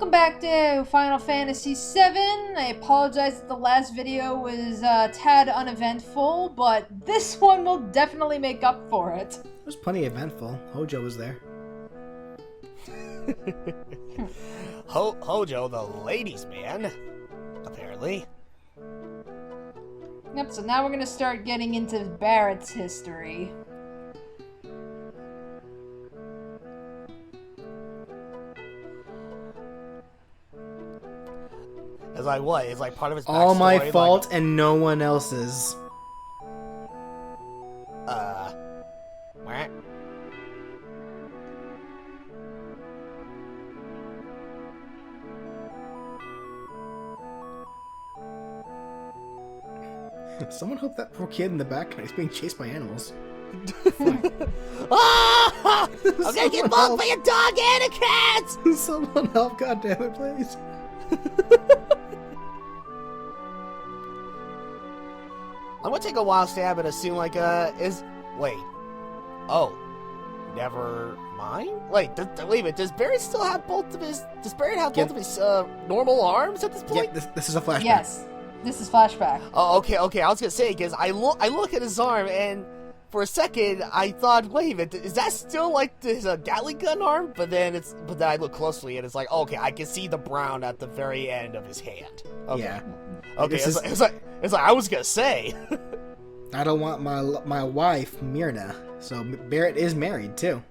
welcome back to Final Fantasy VII. I apologize that the last video was a tad uneventful, but this one will definitely make up for it. It was plenty eventful. Hojo was there. Hojo, the ladies' man, apparently. Yep, so now we're going to start getting into Barret's history. It's like what? It's like part of his backstory. All my fault and no one else's. What? Someone hope that poor kid in the background is being chased by animals. Ah! I'm gonna get mugged by a dog and a cat! Someone help, goddammit, please. I'm gonna take a wild stab and assume wait. Oh. Never mind? Wait, leave it. Does Barret still have both of his... Does Barret have both of his normal arms at this point? Yeah, this is a flashback. Yes, this is Flashback. Oh, okay. I was gonna say, because I look at his arm, and for a second, I thought, wait a minute, is that still like his Gatling gun arm? But then I look closely, and it's like, okay, I can see the brown at the very end of his hand. Okay. Yeah. Okay, it's like I was gonna say. I don't want my wife, Myrna. So Barret is married, too.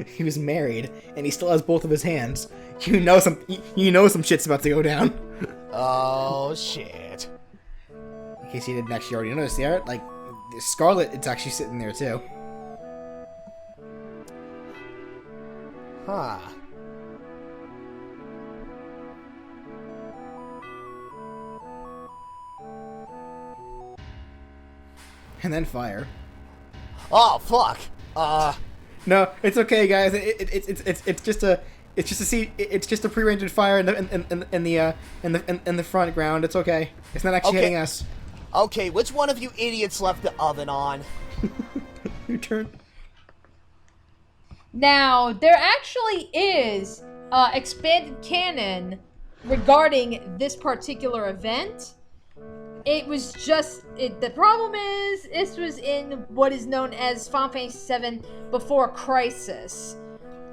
He was married, and he still has both of his hands. You know some shit's about to go down. Oh, shit. In case you didn't actually already notice, yeah, like, Scarlet, it's actually sitting there, too. Huh. And then fire. Oh, fuck. No, it's okay, guys. It's just a pre-rendered fire in the front ground. It's okay. It's not actually hitting us. Okay, which one of you idiots left the oven on? Your turn. Now, there actually is expanded canon regarding this particular event. It was just... the problem is, this was in what is known as Final Fantasy VII Before Crisis.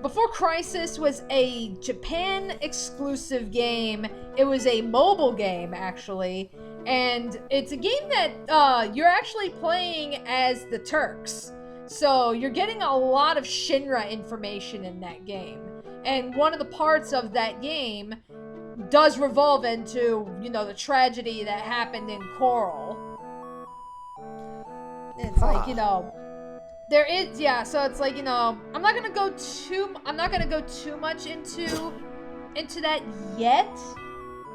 Before Crisis was a Japan-exclusive game. It was a mobile game, actually. And it's a game that you're actually playing as the Turks. So you're getting a lot of Shinra information in that game. And one of the parts of that game does revolve into, the tragedy that happened in Corel. It's like, there is, so it's like, I'm not gonna go too much into that yet,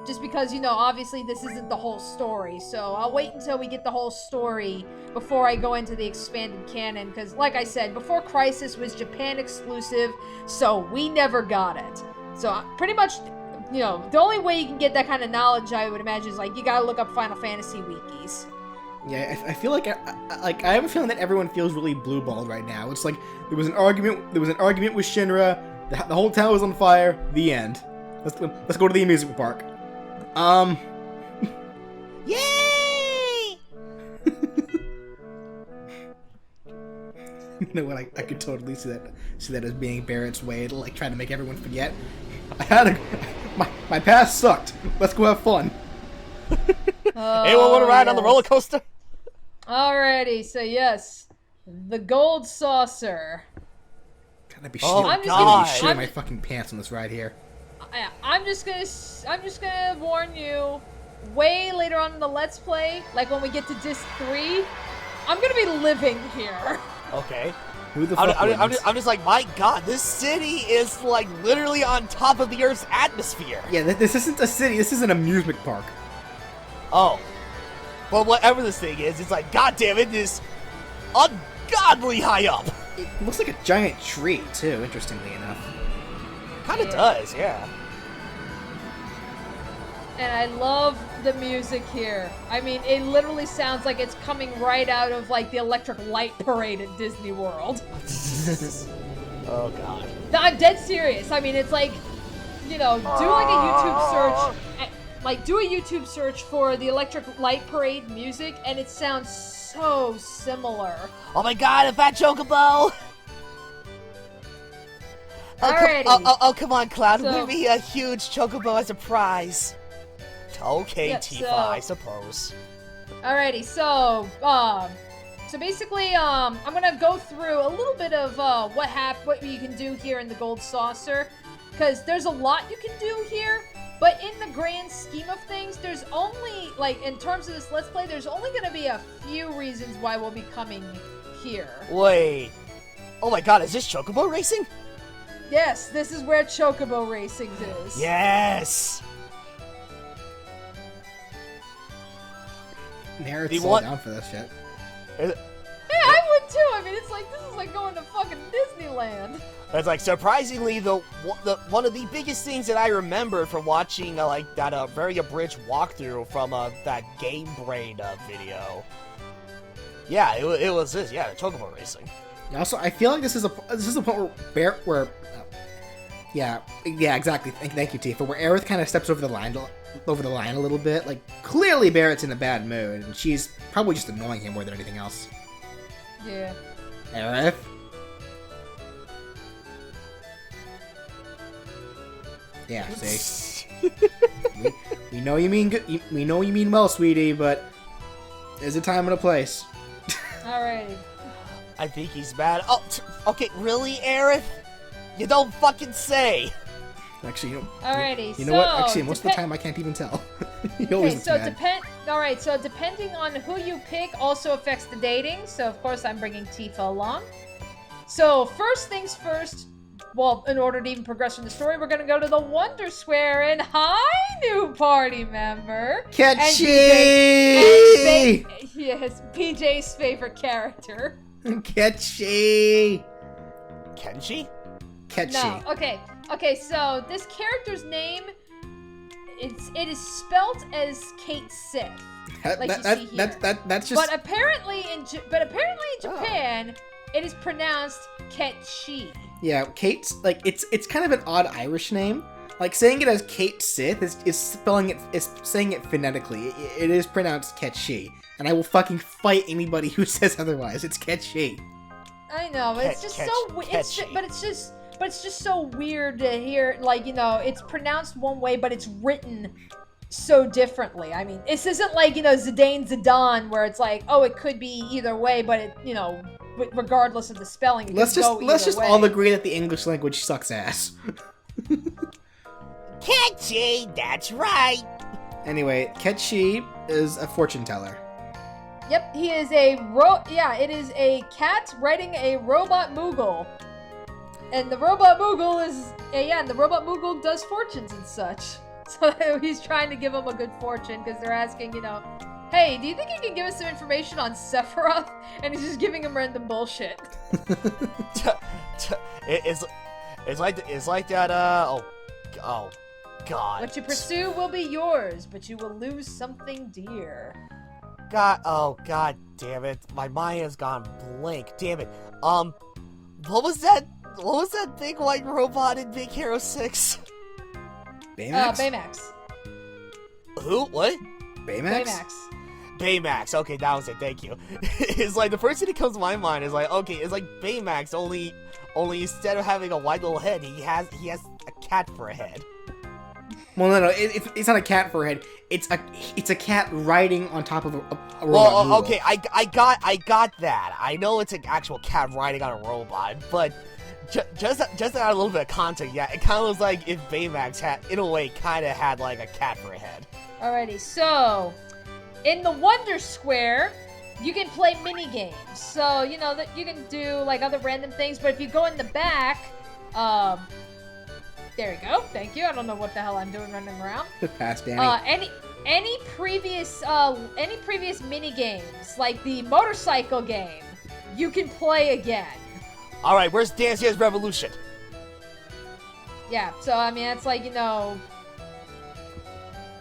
just because, obviously this isn't the whole story, so I'll wait until we get the whole story before I go into the expanded canon, because, like I said, Before Crisis was Japan exclusive, so we never got it. So, pretty much... the only way you can get that kind of knowledge, I would imagine, is like you gotta look up Final Fantasy wikis. Yeah, I feel like I have a feeling that everyone feels really blue-balled right now. It's like there was an argument with Shinra. The whole town was on fire. The end. Let's go to the amusement park. Yay! You know what? I could totally see that as being Barret's way to like trying to make everyone forget. My past sucked. Let's go have fun. Anyone want to ride on the roller coaster? Alrighty, so yes, the gold saucer. God, I'd be shitting my fucking pants on this ride here. I'm just gonna warn you. Way later on in the Let's Play, like when we get to Disc 3, I'm gonna be living here. Okay. Who the fuck I'm just like, my god, this city is like literally on top of the Earth's atmosphere. Yeah, this isn't a city. This is an amusement park. Oh. Well, whatever this thing is, it's like, god damn it, this ungodly high up. It looks like a giant tree, too, interestingly enough. Kinda does, yeah. And I love the music here. I mean, it literally sounds like it's coming right out of, like, the Electric Light Parade at Disney World. Oh, God. I'm dead serious. I mean, it's like, you know, do like a YouTube search. Like, do a YouTube search for the Electric Light Parade music, and it sounds so similar. Oh my God, a fat chocobo! Alrighty. Come on, Cloud. So- Give me a huge chocobo as a prize. Okay, Yeah, Tifa, so- I suppose. Alrighty, so basically, I'm gonna go through a little bit of what you can do here in the Gold Saucer, because there's a lot you can do here. But in the grand scheme of things, there's only, like, in terms of this Let's Play, there's only gonna be a few reasons why we'll be coming here. Wait. Oh my God, is this chocobo racing? Yes, this is where Chocobo Racing is. Yes. Narrate's want- down for this shit. Yeah, I would too. I mean, it's like, this is like going to fucking Disneyland. It's like, surprisingly, the one of the biggest things that I remember from watching like that very abridged walkthrough from that Game Brain video. Yeah, it was this. Yeah, the chocobo racing. Also, I feel like this is a point where yeah, exactly. Thank you, Tifa. Where Aerith kind of steps over the line a little bit. Like, clearly Barrett's in a bad mood, and she's probably just annoying him more than anything else. Yeah. Aerith. Yeah, see. we know you mean good. We know you mean well, sweetie, but there's a time and a place. Alrighty. I think he's mad. Oh, okay, really, Aerith? You don't fucking say. Actually, Alrighty. you know what? Actually, most of the time I can't even tell. He always Okay, looks so mad. Alright, so depending on who you pick also affects the dating. So of course I'm bringing Tifa along. So first things first. Well, in order to even progress in the story, we're gonna go to the Wonder Square, and hi, new party member. Catchy! Yes, PJ's favorite character. Catchy! Kenshi? Catchy. No, okay. So this character's name, it is spelt as Cait Sith, like you see here. That's just. But apparently in Japan, it is pronounced Ketchi. Yeah, Kate's like it's kind of an odd Irish name. Like saying it as Cait Sith is saying it phonetically. It is pronounced Catchy, and I will fucking fight anybody who says otherwise. It's Catchy. I know, but it's just it's just so weird to hear, like, you know, it's pronounced one way, but it's written so differently. I mean, this isn't like, you know, Zidane, where it's like, oh, it could be either way, but it, you know, regardless of the spelling, it Let's could go just either way. all agree that the English language sucks ass. Catchy, that's right. Anyway, Catchy is a fortune teller. Yep, he is it is a cat riding a robot Moogle. And the robot Moogle does fortunes and such. So he's trying to give him a good fortune because they're asking, you know, hey, do you think you can give us some information on Sephiroth? And he's just giving him random bullshit. It's like that, oh, God. What you pursue will be yours, but you will lose something dear. God damn it. My mind has gone blank. Damn it. What was that big white robot in Big Hero 6? Baymax? Baymax. Who? What? Baymax? Baymax. Okay, that was it. Thank you. It's like the first thing that comes to my mind is like, okay, it's like Baymax, only instead of having a white little head, he has a cat for a head. Well, no, it's not a cat for a head. It's a cat riding on top of a robot. Well, okay, I got that. I know it's an actual cat riding on a robot, but just to add a little bit of context, yeah, it kind of looks like if Baymax had, in a way, kind of had like a cat for a head. Alrighty, so in the Wonder Square, you can play mini games. So you know that you can do like other random things, but if you go in the back, there we go. Thank you. I don't know what the hell I'm doing running around. Pass, Danny. Any previous mini games, like the motorcycle game, you can play again. All right, where's Dance Dance Revolution? Yeah. So I mean, it's like, you know,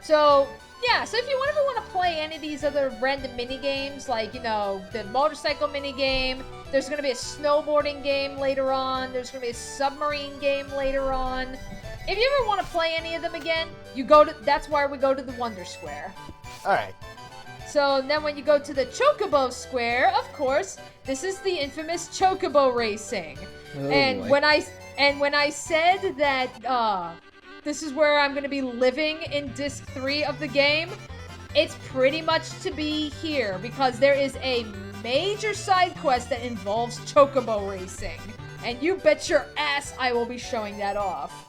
So yeah, so if you ever want to play any of these other random mini games, like, you know, the motorcycle mini game, there's going to be a snowboarding game later on, there's going to be a submarine game later on. If you ever want to play any of them again, that's why we go to the Wonder Square. Alright. So then when you go to the Chocobo Square, of course, this is the infamous Chocobo racing. Oh, and boy. when I said that this is where I'm going to be living in Disc 3 of the game, it's pretty much to be here, because there is a major side quest that involves Chocobo racing. And you bet your ass I will be showing that off.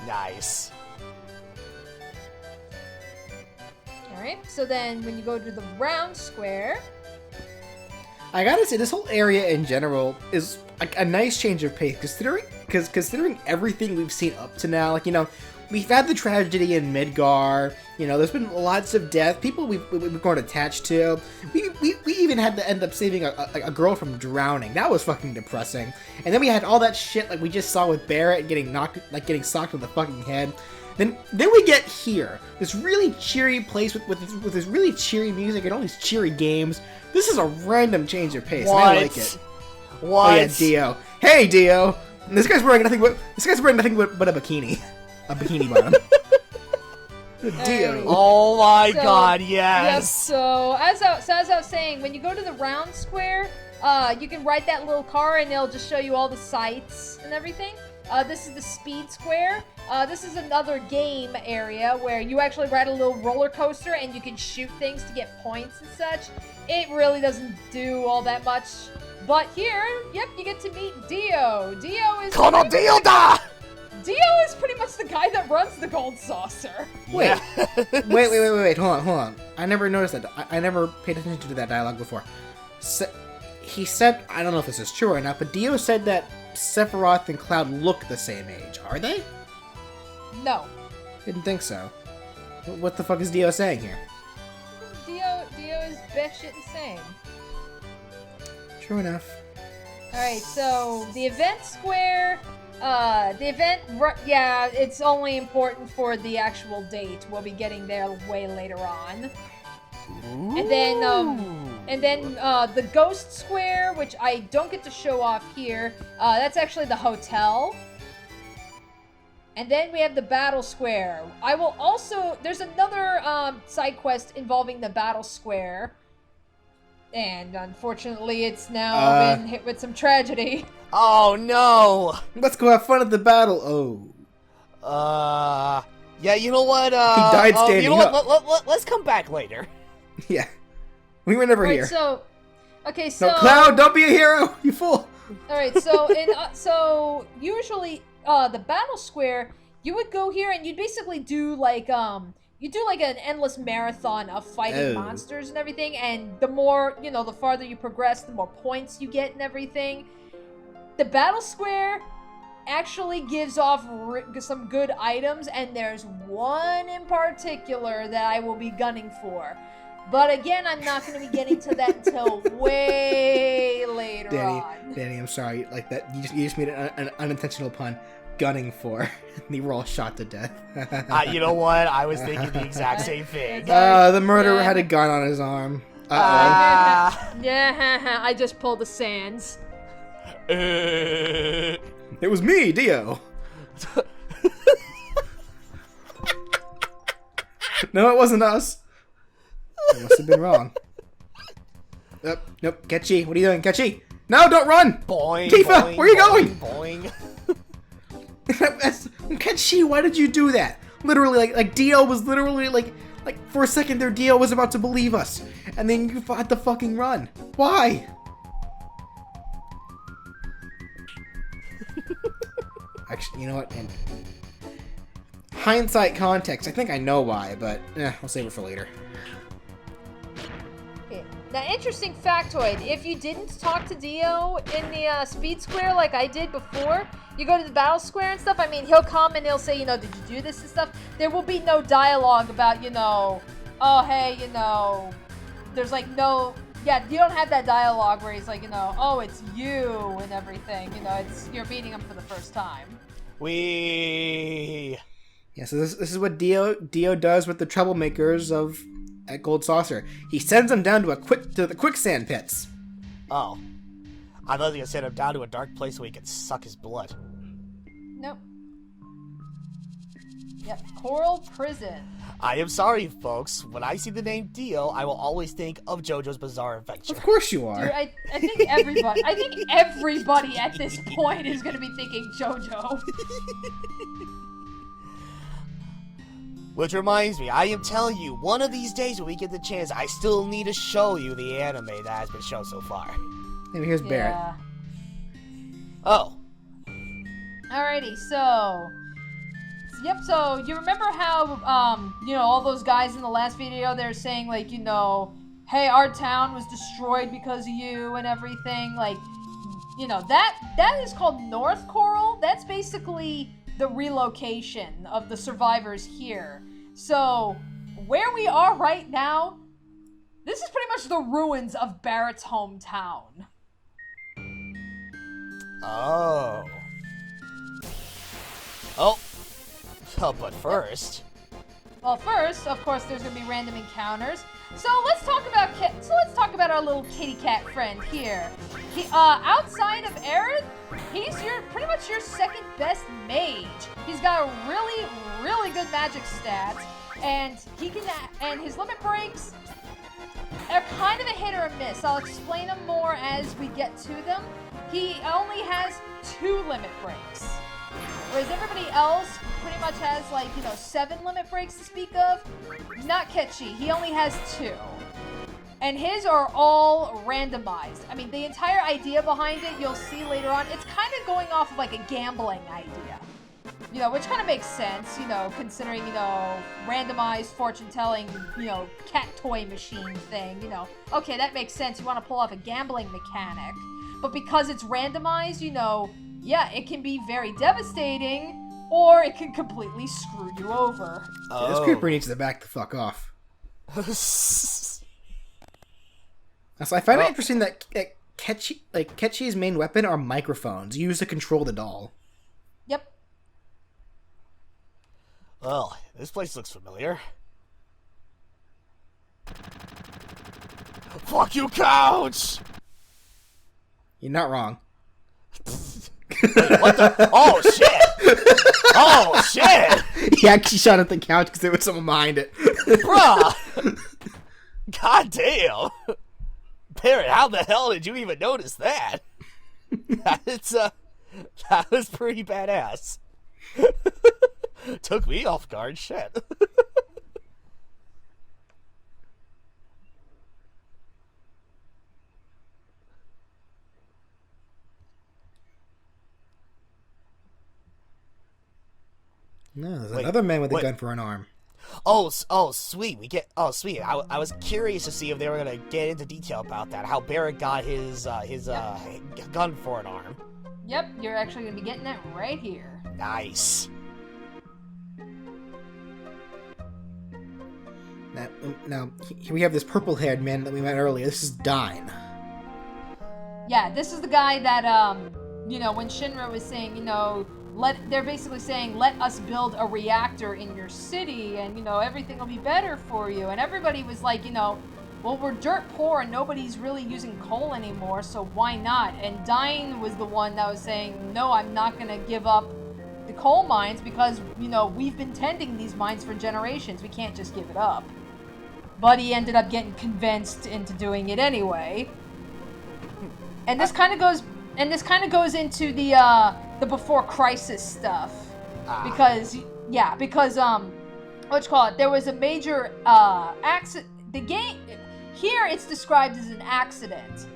Nice. Alright, so then when you go to the round square... I gotta say, this whole area in general is a nice change of pace, considering everything we've seen up to now. Like, you know, we've had the tragedy in Midgar. You know, there's been lots of death. People we've grown attached to. We even had to end up saving a girl from drowning. That was fucking depressing. And then we had all that shit like we just saw with Barret getting socked in the fucking head. Then we get here, this really cheery place with this really cheery music and all these cheery games. This is a random change of pace, What? and I like it. What? Oh yeah, Dio. Hey, Dio. And this guy's wearing nothing but a bikini, bottom. Dio. Oh my So- god, Yep, yes! so as I was saying, when you go to the round square, you can ride that little car and it'll just show you all the sights and everything. This is the speed square. This is another game area where you actually ride a little roller coaster and you can shoot things to get points and such. It really doesn't do all that much. But here, yep, you get to meet Dio. Dio is pretty much the guy that runs the Gold Saucer. Wait. Wait. Hold on. I never noticed that. I never paid attention to that dialogue before. He said, I don't know if this is true or not, but Dio said that Sephiroth and Cloud look the same age. Are they? No. Didn't think so. What the fuck is Dio saying here? Dio is batshit insane. True enough. Alright, so the event square, it's only important for the actual date. We'll be getting there way later on. And then the ghost square, which I don't get to show off here, that's actually the hotel. And then we have the battle square. There's another side quest involving the battle square. And unfortunately, it's now been hit with some tragedy. Oh no! Let's go have fun at the battle. Yeah, you know what? He died standing you know up. what? Let's come back later. Yeah. We were never here. So No, Cloud, don't be a hero, you fool! Alright, so usually the battle square, you would go here and you'd basically do like an endless marathon of fighting monsters and everything, and the more, the farther you progress, the more points you get and everything. The battle square actually gives off some good items, and there's one in particular that I will be gunning for. But again, I'm not going to be getting to that until way later on. Danny, I'm sorry. Like that, you just made an unintentional pun. Gunning for. They were all shot to death. You know what? I was thinking the exact same thing. The murderer had a gun on his arm. Yeah, I just pulled the sands. It was me, Dio. No, it wasn't us. I must have been wrong. Nope. Ketchy, what are you doing? Ketchy! No, don't run! Boing, Tifa, boing, where are you boing, going? Boing. Ketchy, why did you do that? Literally, like Dio was literally like for a second there, Dio was about to believe us, and then you had to fucking run. Why? Actually, you know what? In hindsight context, I think I know why, but I'll save it for later. Now, interesting factoid, if you didn't talk to Dio in the speed square like I did before, you go to the battle square and stuff, I mean, he'll come and he'll say, did you do this and stuff? There will be no dialogue about, oh, hey, there's like no, you don't have that dialogue where he's like, oh, it's you and everything, you're meeting him for the first time. Yeah, Yeah, so this is what Dio does with the troublemakers at Gold Saucer. He sends them down to the quicksand pits. Oh. I thought you were gonna send him down to a dark place where he could suck his blood. Nope. Yep, Coral Prison. I am sorry, folks. When I see the name Dio, I will always think of JoJo's Bizarre Adventure. Of course you are. Dude, I think everybody at this point is gonna be thinking JoJo. Which reminds me, I am telling you, one of these days when we get the chance, I still need to show you the anime that has been shown so far. And here's Barret. Yeah. Oh. Alrighty, so... Yep, so you remember how, all those guys in the last video, they're saying, like, hey, our town was destroyed because of you and everything, like, that is called North Coral. That's basically the relocation of the survivors here. So, where we are right now, this is pretty much the ruins of Barret's hometown. Oh. Oh. Oh, but first... Well, first, of course, there's gonna be random encounters. So let's talk about our little kitty cat friend here. He, outside of Aerith, he's pretty much your second best mage. He's got a really, really good magic stats, and his limit breaks are kind of a hit or a miss. I'll explain them more as we get to them. He only has 2 limit breaks, whereas everybody else pretty much has 7 limit breaks to speak of. Not Kechi, he only has 2. And his are all randomized. I mean, the entire idea behind it, you'll see later on, it's kind of going off of like a gambling idea. Which kind of makes sense, considering, randomized fortune-telling, cat toy machine thing, Okay, that makes sense. You want to pull off a gambling mechanic. But because it's randomized, yeah, it can be very devastating, or it can completely screw you over. Oh. This creeper needs to back the fuck off. So I find it interesting that Ketchi's main weapon are microphones used to control the doll. Yep. Well, this place looks familiar. Fuck you, couch! You're not wrong. Wait, what the? Oh, shit! Oh, shit! He actually shot at the couch because there was someone behind it. Bruh! God damn! Barret, how the hell did you even notice that? That was pretty badass. Took me off guard, shit. No, there's another man with a gun for an arm. Oh, sweet. Sweet. I was curious to see if they were gonna get into detail about that. How Barret got his gun for an arm. Yep, you're actually gonna be getting that right here. Nice. Now, here we have this purple-haired man that we met earlier. This is Dyne. Yeah, this is the guy that, when Shinra was saying, they're basically saying, let us build a reactor in your city and, everything will be better for you. And everybody was like, well, we're dirt poor and nobody's really using coal anymore, so why not? And Dyne was the one that was saying, no, I'm not going to give up the coal mines because, we've been tending these mines for generations. We can't just give it up. But he ended up getting convinced into doing it anyway. And this kind of goes into the before crisis stuff. Because there was a major accident. The game here it's described as an accident,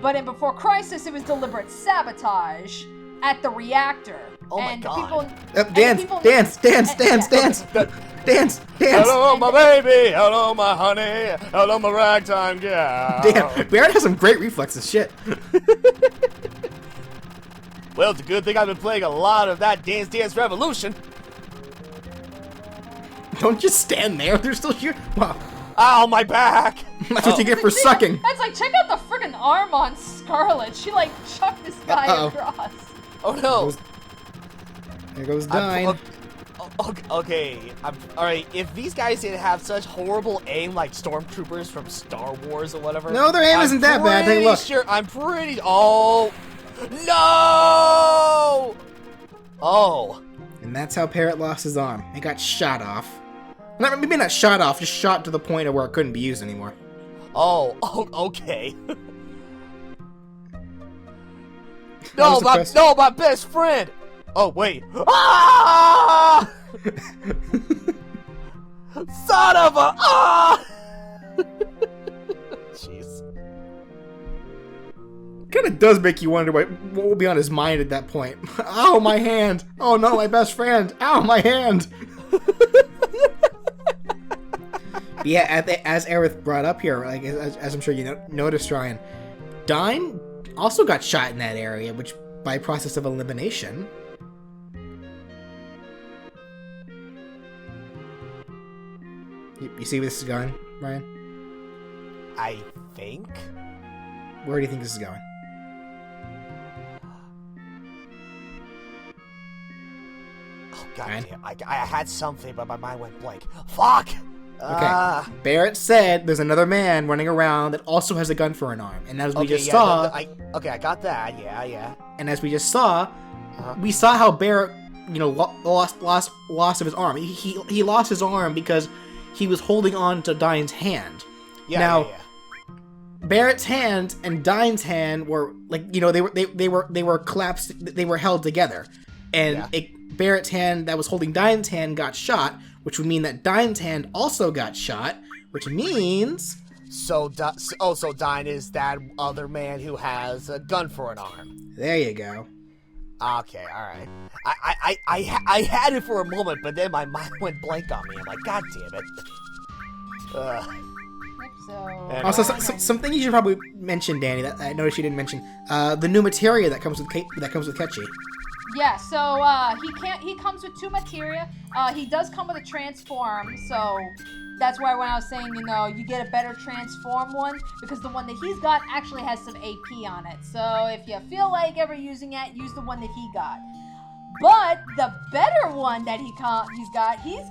but in Before Crisis it was deliberate sabotage at the reactor. Oh my god. Dance. Hello, my baby. Hello, my honey. Hello, my ragtime gal. Damn, Barret has some great reflexes. Shit. Well, it's a good thing I've been playing a lot of that Dance Revolution. Don't just stand there. They're still here. Wow. Ow, my back. That's what you get for sucking. That's like, check out the friggin' arm on Scarlet. She chucked this guy across. Oh no. There goes Dyne. Okay. Alright, if these guys didn't have such horrible aim like stormtroopers from Star Wars or whatever... No, their aim isn't that bad. Hey, look. I'm pretty... Oh! No! Oh. And that's how Barret lost his arm. It got shot off. Maybe not shot off, just shot to the point of where it couldn't be used anymore. Oh, okay. No, my best friend! Oh, wait. Ah! Son of a... Ah! Jeez. Kind of does make you wonder what will be on his mind at that point. Ow, my hand! Oh no, my best friend! Ow, my hand! Yeah, as Aerith brought up here, like as I'm sure you noticed, Ryan, Dyne also got shot in that area, which by process of elimination. You see where this is going, Ryan? I think? Where do you think this is going? Oh, goddamn. I had something, but my mind went blank. Fuck! Okay. Barret said there's another man running around that also has a gun for an arm. And as we just saw... I got that. Yeah. And as we just saw, we saw how Barret, lost of his arm. He lost his arm because he was holding on to Dyne's hand. Yeah. Barret's hand and Dyne's hand were they were collapsed. They were held together, and Barret's hand that was holding Dyne's hand got shot, which would mean that Dyne's hand also got shot, which means so Dyne is that other man who has a gun for an arm. There you go. Okay, all right. I had it for a moment, but then my mind went blank on me. I'm like, God damn it. Also, something you should probably mention, Danny, that I noticed you didn't mention, the new materia that comes with Cait. Yeah, so he comes with 2 materia. He does come with a transform, so that's why when I was saying, you get a better transform one, because the one that he's got actually has some AP on it. So if you feel like ever using it, use the one that he got. But the better one that he's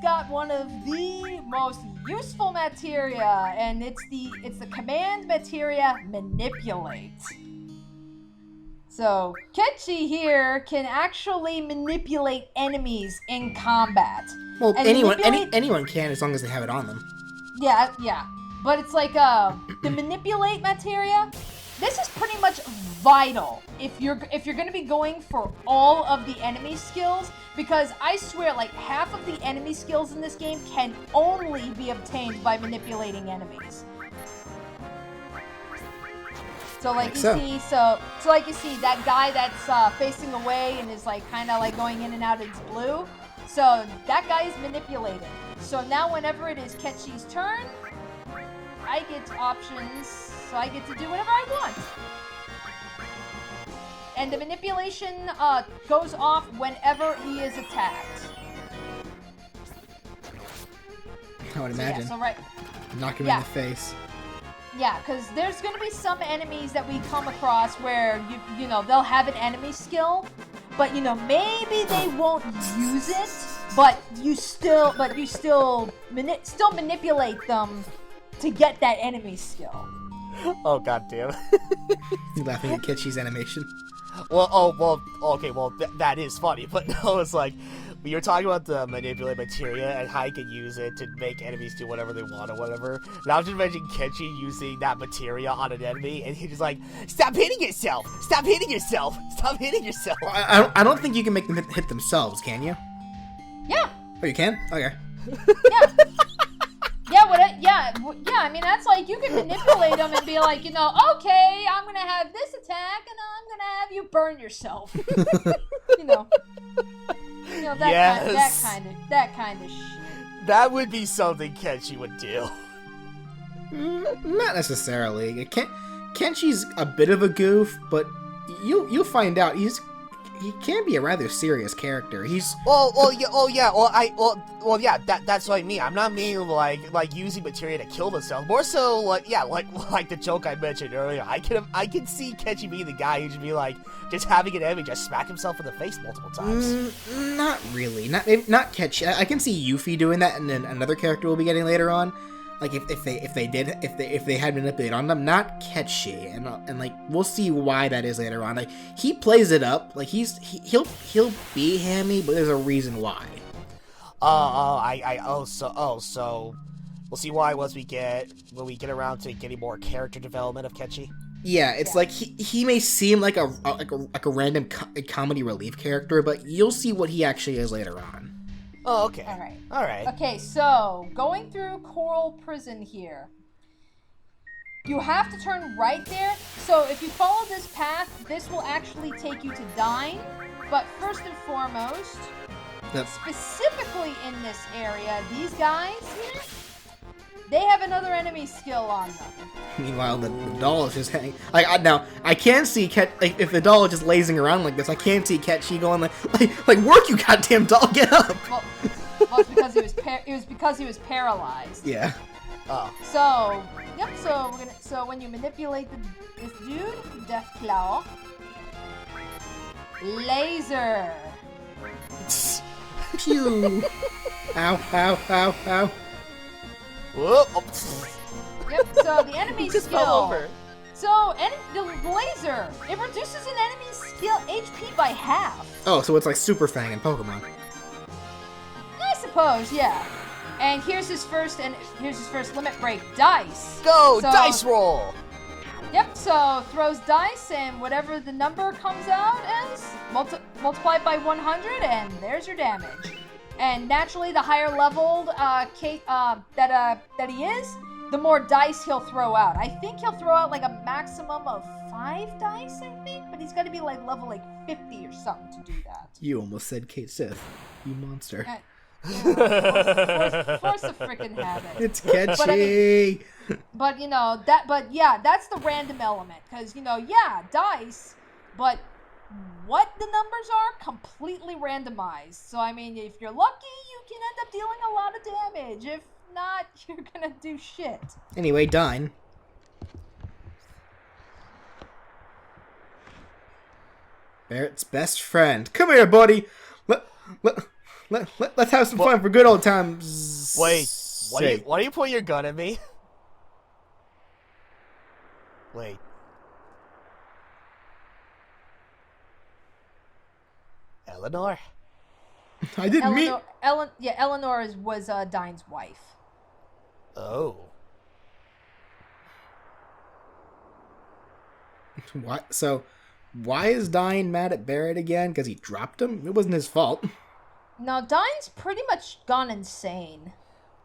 got one of the most useful materia, and it's the command materia Manipulate. So Cait here can actually manipulate enemies in combat. Well, anyone can as long as they have it on them. Yeah. But it's like the Manipulate materia. This is pretty much vital if you're going to be going for all of the enemy skills, because I swear like half of the enemy skills in this game can only be obtained by manipulating enemies. So like you see that guy that's facing away and is like kind of like going in and out of his blue. So that guy is manipulated. So now whenever it is Cait's turn, I get options, so I get to do whatever I want. And the manipulation goes off whenever he is attacked. I would imagine. Yeah, so right. Knock him in the face. Yeah, because there's going to be some enemies that we come across where, they'll have an enemy skill, but, maybe they won't use it, but you still manipulate them to get that enemy skill. Oh, goddamn. You're laughing at Cait's animation. That is funny, but no, it's like, you're talking about the manipulate materia and how you can use it to make enemies do whatever they want or whatever. And I was just imagining Cait using that materia on an enemy, and he's just like, "Stop hitting yourself! Stop hitting yourself! Stop hitting yourself!" Well, I don't think you can make them hit themselves, can you? Yeah. Oh, you can? Okay. Yeah. I mean, that's like, you can manipulate them and be like, okay, I'm going to have this attack, and I'm going to have you burn yourself. That kind of shit. That would be something Cait would do. Not necessarily. Cait's a bit of a goof, but you'll find out. he can be a rather serious character. He's That's what I mean. I'm not meaning like using materia to kill themselves. More so like the joke I mentioned earlier. I can see Kenshi being the guy who should be like just having an enemy just smack himself in the face multiple times. Not really. Not Kenshi. I can see Yuffie doing that, and then another character we'll be getting later on. Like if they had manipulated on them, not Kenshi, and like we'll see why that is later on. Like he plays it up, like he'll be hammy, but there's a reason why. So we'll see why when we get around to getting more character development of Kenshi. Yeah, it's like he may seem like a random comedy relief character, but you'll see what he actually is later on. Oh, okay. All right. Okay, so going through Corel Prison here. You have to turn right there. So if you follow this path, this will actually take you to Dyne. But first and foremost, specifically in this area, these guys here, they have another enemy skill on them. Meanwhile, the doll is just hanging. Now I can't see if the doll is just lazing around like this. I can't see Kenshi going like work, you goddamn doll, get up. Well, it's because he was paralyzed. Yeah. Oh. So yep. So when you manipulate this dude, Death Claw, laser. Pew. Ow! Ow! Ow! Ow! Whoop. Yep, so the enemy just skill. fell over. So, the laser, it reduces an enemy's skill HP by half. Oh, so it's like Super Fang in Pokemon. I suppose, yeah. And here's his first limit break, dice. Go, dice roll. Yep, so throws dice, and whatever the number comes out as, multiplied by 100, and there's your damage. And naturally, the higher leveled Cait that he is, the more dice he'll throw out. I think he'll throw out like a maximum of 5 dice, I think, but he's got to be like level 50 or something to do that. You almost said Cait Sith, you monster. Force a freaking habit. It's catchy. But that's the random element, because dice, but what the numbers are completely randomized. So I mean, if you're lucky, you can end up dealing a lot of damage. If not, you're gonna do shit. Anyway, Dyne. Barret's best friend. Come here, buddy. Let's have some fun for good old times. Wait, why do you point your gun at me? Wait. Eleanor? I didn't mean... Eleanor was Dyne's wife. Oh. What? So, why is Dyne mad at Barret again? Because he dropped him? It wasn't his fault. No, Dyne's pretty much gone insane.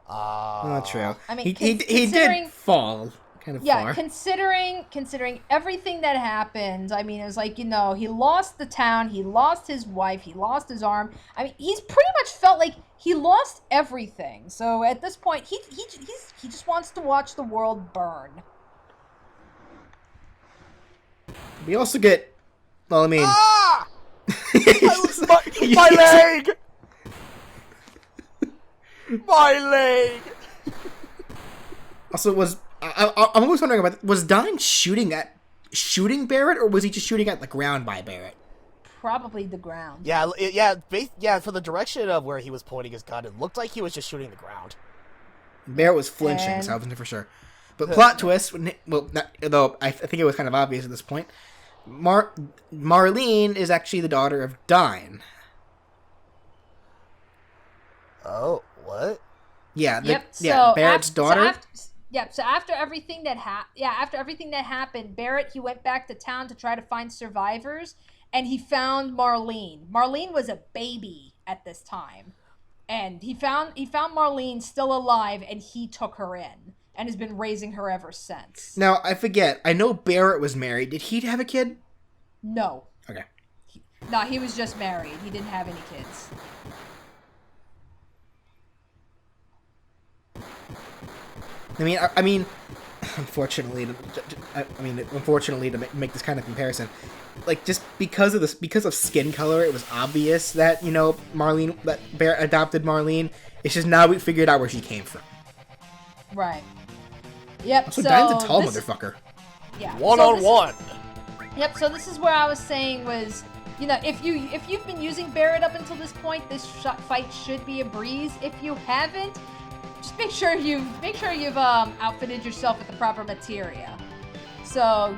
Not true. I mean, he did fall kind of far. Yeah, considering everything that happened, I mean, it was like, he lost the town, he lost his wife, he lost his arm. I mean, he's pretty much felt like he lost everything. So at this point, he just wants to watch the world burn. We also get, well, I mean... Ah! My leg! My leg! Also, I'm always wondering about, was Dyne shooting Barret, or was he just shooting at the ground by Barret? Probably the ground. Yeah, for the direction of where he was pointing his gun, it looked like he was just shooting the ground. Barret was flinching, so I wasn't for sure. But plot twist, though I think it was kind of obvious at this point, Marlene is actually the daughter of Dyne. Oh, what? Yeah, so Barret's daughter. So after everything that happened, Barret, he went back to town to try to find survivors, and he found Marlene. Marlene was a baby at this time, and he found Marlene still alive, and he took her in and has been raising her ever since. Now, I forget. I know Barret was married. Did he have a kid? No. Okay. No, he was just married. He didn't have any kids. unfortunately, unfortunately to make this kind of comparison, like just because of skin color, it was obvious that that Barret adopted Marlene. It's just now we figured out where she came from. Right. Yep. Also, so Dyne's a tall motherfucker. Yeah. One-on-one. Yep. So this is where I was saying was, if you've been using Barret up until this point, this fight should be a breeze. If you haven't, just make sure you've outfitted yourself with the proper materia. So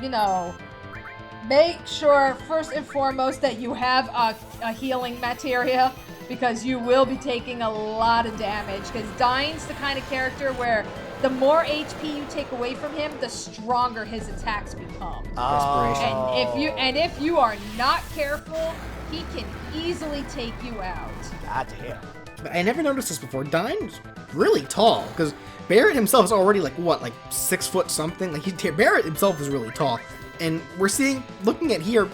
make sure first and foremost that you have a healing materia, because you will be taking a lot of damage. Because Dyne's the kind of character where the more HP you take away from him, the stronger his attacks become. Desperation. And if you are not careful, he can easily take you out. God damn. I never noticed this before. Dyne's really tall, because Barret himself is already like 6 foot something. Like Barret himself is really tall, and we're looking at here,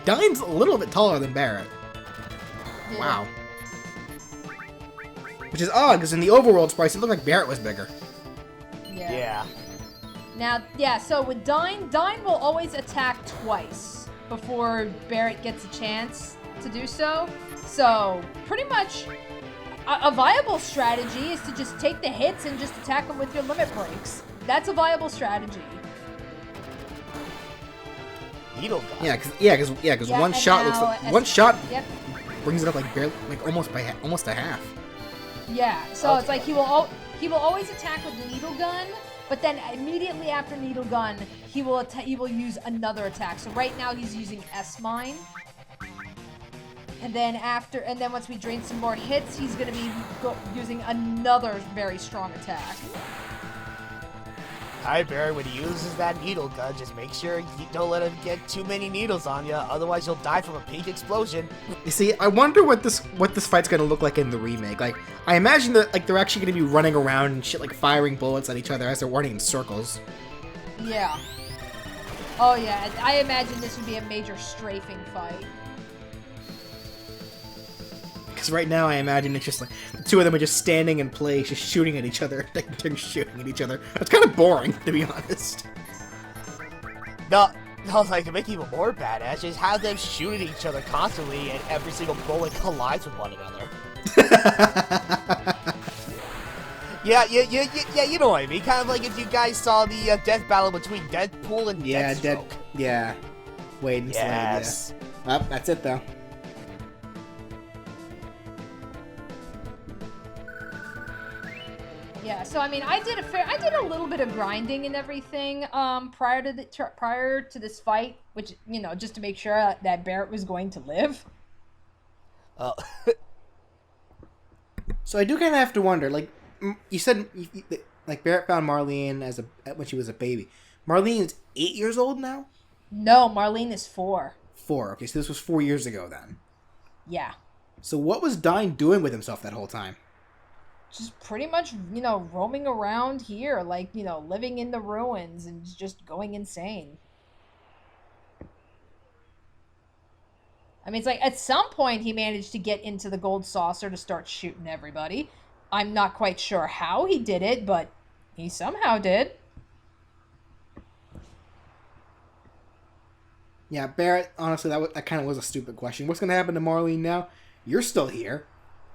Dyne's a little bit taller than Barret. Yeah. Wow. Which is odd, because in the overworld sprites, it looked like Barret was bigger. Yeah. Now, so with Dyne will always attack twice before Barret gets a chance to do so. So, pretty much, a viable strategy is to just take the hits and just attack them with your limit breaks. That's a viable strategy. Needle gun. Yeah, because one shot Yep. brings it up like barely, like almost a half. Yeah, so it's like he will always attack with needle gun, but then immediately after needle gun, he will use another attack. So right now he's using S-Mine. And then once we drain some more hits, he's going to be using another very strong attack. Alright, Barret, when he uses that needle gun, just make sure you don't let him get too many needles on you, otherwise you'll die from a pink explosion. You see, I wonder what this fight's gonna look like in the remake. Like, I imagine that they're actually gonna be running around and shit, like firing bullets at each other as they're running in circles. Yeah. Oh yeah, I imagine this would be a major strafing fight. Because right now, I imagine it's just like the two of them are just standing in place, just shooting at each other. They're shooting at each other. It's kind of boring, to be honest. No, like to make it even more badass, just have them shoot at each other constantly, and every single bullet collides with one another. Yeah, you know what I mean. Kind of like if you guys saw the death battle between Deadpool and Deathstroke. Yeah. Wade and Slade. Yes. Yeah. Well, that's it though. Yeah, so I mean, I did a little bit of grinding and everything prior to this fight, which just to make sure that Barret was going to live. Oh. So I do kind of have to wonder, like you said, like Barret found Marlene when she was a baby. Marlene is 8 years old now? No, Marlene is 4. 4. Okay, so this was 4 years ago then. Yeah. So what was Dyne doing with himself that whole time? Just pretty much, roaming around here, like, living in the ruins and just going insane. I mean, it's like, at some point he managed to get into the gold saucer to start shooting everybody. I'm not quite sure how he did it, but he somehow did. Yeah, Barret, honestly, that kind of was a stupid question. What's going to happen to Marlene now? You're still here.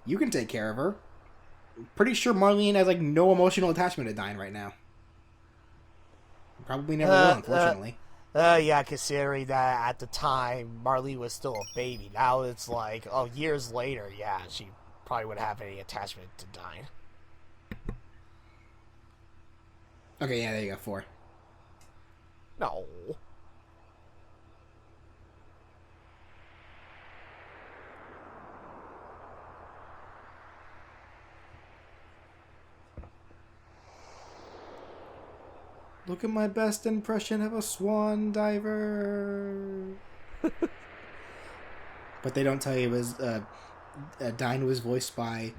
You can take care of her. I'm pretty sure Marlene has, like, no emotional attachment to Dyne right now. Probably never will, unfortunately. Yeah, considering that at the time, Marlene was still a baby. Now it's like, years later, yeah, she probably wouldn't have any attachment to Dyne. Okay, yeah, there you go, 4. No. Look at my best impression of a swan diver. But they don't tell you it was Dyne was voiced by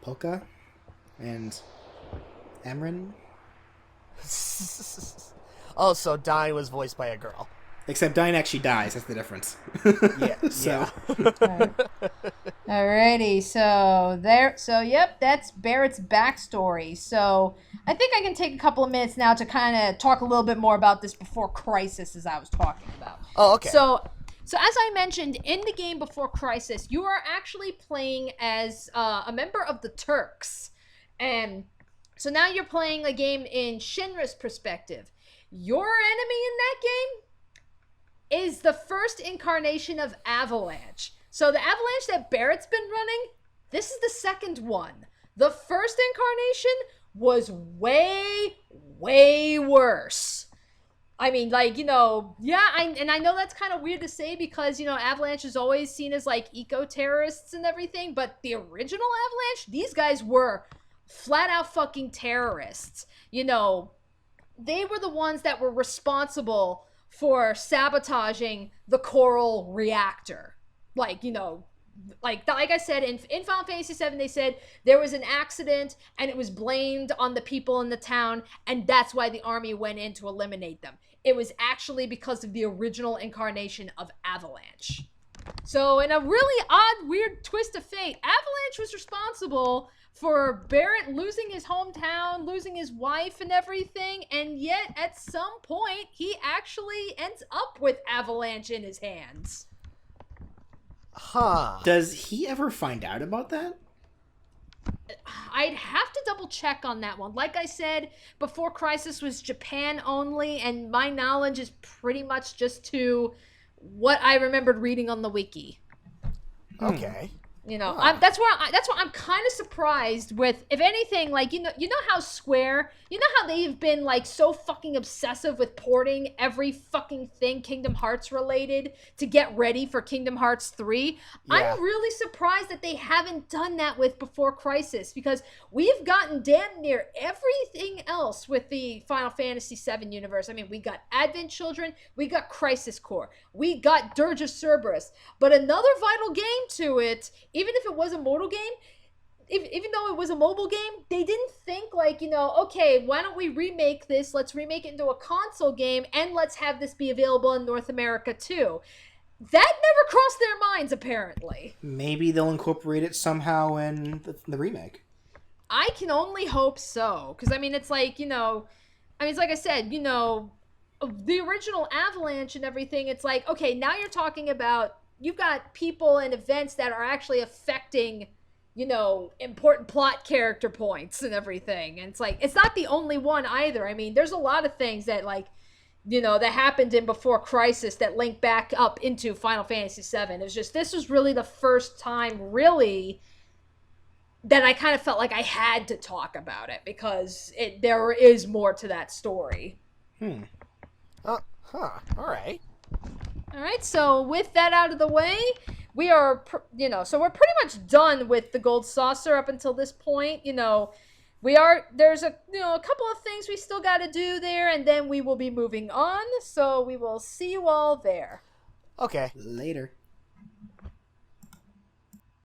Polka and Amryn. Oh, so Dyne was voiced by a girl. Except Dyne actually dies. That's the difference. Yeah. So. Yeah. Alrighty, so yep, that's Barret's backstory. So I think I can take a couple of minutes now to kind of talk a little bit more about this Before Crisis, as I was talking about. Oh, okay. So as I mentioned, in the game Before Crisis, you are actually playing as a member of the Turks. And so now you're playing a game in Shinra's perspective. Your enemy in that game is the first incarnation of Avalanche. So the Avalanche that Barret's been running, this is the second one. The first incarnation was way, way worse. I mean, like, I know that's kind of weird to say because, Avalanche is always seen as, like, eco-terrorists and everything, but the original Avalanche, these guys were flat-out fucking terrorists. They were the ones that were responsible for sabotaging the Corel reactor. Like I said, in Final Fantasy VII, they said there was an accident and it was blamed on the people in the town, and that's why the army went in to eliminate them. It was actually because of the original incarnation of Avalanche. So in a really odd, weird twist of fate, Avalanche was responsible for Barret losing his hometown, losing his wife and everything, and yet at some point, he actually ends up with Avalanche in his hands. Huh. Does he ever find out about that? I'd have to double check on that one. Like I said, Before Crisis was Japan only, and my knowledge is pretty much just to what I remembered reading on the wiki. Okay. That's why I'm kind of surprised with, if anything, like, how Square, how they've been, like, so fucking obsessive with porting every fucking thing Kingdom Hearts related to get ready for Kingdom Hearts 3. Yeah. I'm really surprised that they haven't done that with Before Crisis, because we've gotten damn near everything else with the Final Fantasy VII universe. I mean, we got Advent Children, we got Crisis Core, we got Dirge of Cerberus, but another vital game to it, even if it was a mobile game, even though it was a mobile game, they didn't think like, okay, why don't we remake this? Let's remake it into a console game, and let's have this be available in North America too. That never crossed their minds, apparently. Maybe they'll incorporate it somehow in the remake. I can only hope so, because, I mean, it's like, it's like I said, the original Avalanche and everything, it's like, okay, now you're talking about, you've got people and events that are actually affecting, important plot character points and everything. And it's like, it's not the only one either. I mean, there's a lot of things that, like, that happened in Before Crisis that link back up into Final Fantasy VII. It's just, this was really the first time, really, that I kind of felt like I had to talk about it, because there is more to that story. All right. All right, so with that out of the way, we are, so we're pretty much done with the Gold Saucer up until this point. There's a couple of things we still got to do there, and then we will be moving on. So we will see you all there. Okay. Later.